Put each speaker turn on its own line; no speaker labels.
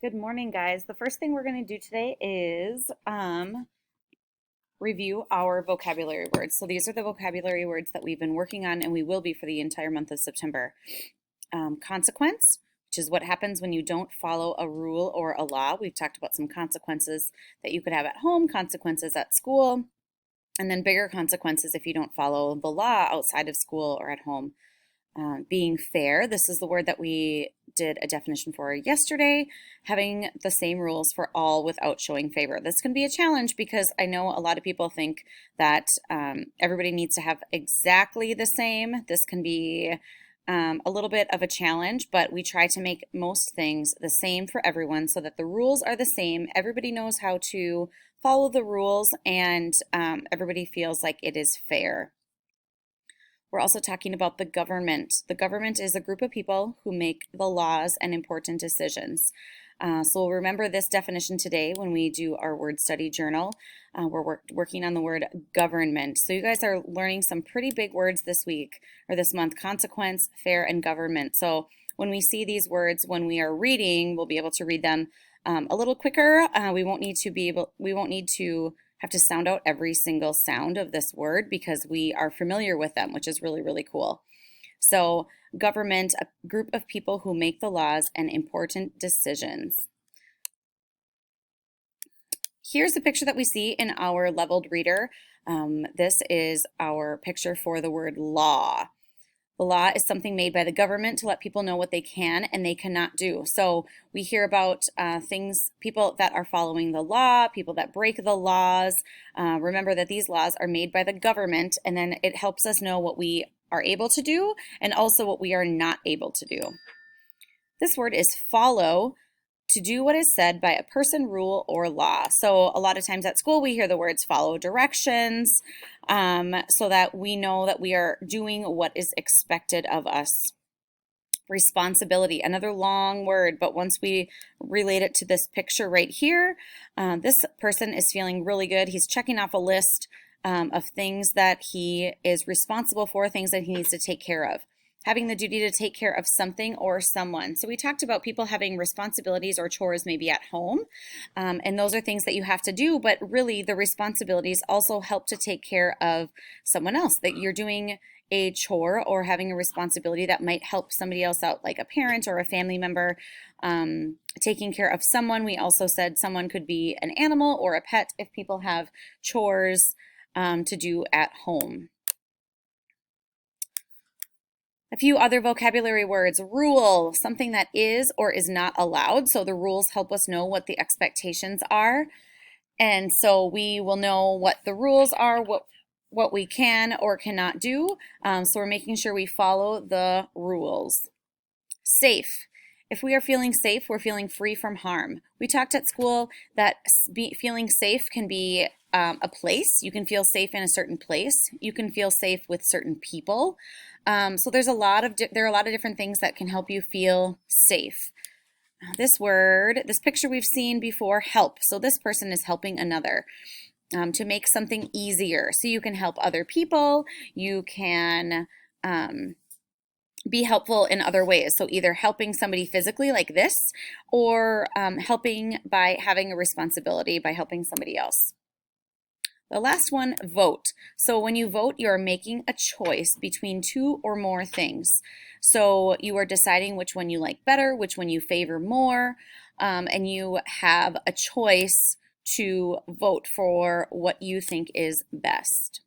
Good morning, guys. The first thing we're going to do today is review our vocabulary words. So these are the vocabulary words that we've been working on and we will be for the entire month of September. Consequence, which is what happens when you don't follow a rule or a law. We've talked about some consequences that you could have at home, consequences at school, and then bigger consequences if you don't follow the law outside of school or at home. Being fair, this is the word that we did a definition for yesterday, having the same rules for all without showing favor. This can be a challenge because I know a lot of people think that everybody needs to have exactly the same. This can be a little bit of a challenge, but we try to make most things the same for everyone so that the rules are the same. Everybody knows how to follow the rules and everybody feels like it is fair. We're also talking about the government. The government is a group of people who make the laws and important decisions. So we'll remember this definition today when we do our word study journal. We're working on the word government. So you guys are learning some pretty big words this week or this month: consequence, fair, and government. So when we see these words, when we are reading, we'll be able to read them a little quicker. We won't need to have to sound out every single sound of this word because we are familiar with them, which is really, really cool. So government, a group of people who make the laws and important decisions. Here's the picture that we see in our leveled reader. This is our picture for the word law. The law is something made by the government to let people know what they can and they cannot do. So we hear about people that are following the law, people that break the laws. Remember that these laws are made by the government, and then it helps us know what we are able to do and also what we are not able to do. This word is follow. To do what is said by a person, rule, or law. So a lot of times at school we hear the words follow directions so that we know that we are doing what is expected of us. Responsibility, another long word, but once we relate it to this picture right here, this person is feeling really good. He's checking off a list of things that he is responsible for, things that he needs to take care of. Having the duty to take care of something or someone. So we talked about people having responsibilities or chores maybe at home, and those are things that you have to do, but really the responsibilities also help to take care of someone else, that you're doing a chore or having a responsibility that might help somebody else out, like a parent or a family member. Taking care of someone, we also said someone could be an animal or a pet if people have chores to do at home. A few other vocabulary words: rule, something that is or is not allowed. So the rules help us know what the expectations are. And so we will know what the rules are, what we can or cannot do. So we're making sure we follow the rules. Safe. If we are feeling safe, we're feeling free from harm. We talked at school that feeling safe can be a place. You can feel safe in a certain place. You can feel safe with certain people. So there are a lot of different things that can help you feel safe. This picture we've seen before: help. So this person is helping another to make something easier. So you can help other people. You can be helpful in other ways. So either helping somebody physically like this, or helping by having a responsibility by helping somebody else. The last one, vote. So when you vote, you're making a choice between two or more things. So you are deciding which one you like better, which one you favor more, and you have a choice to vote for what you think is best.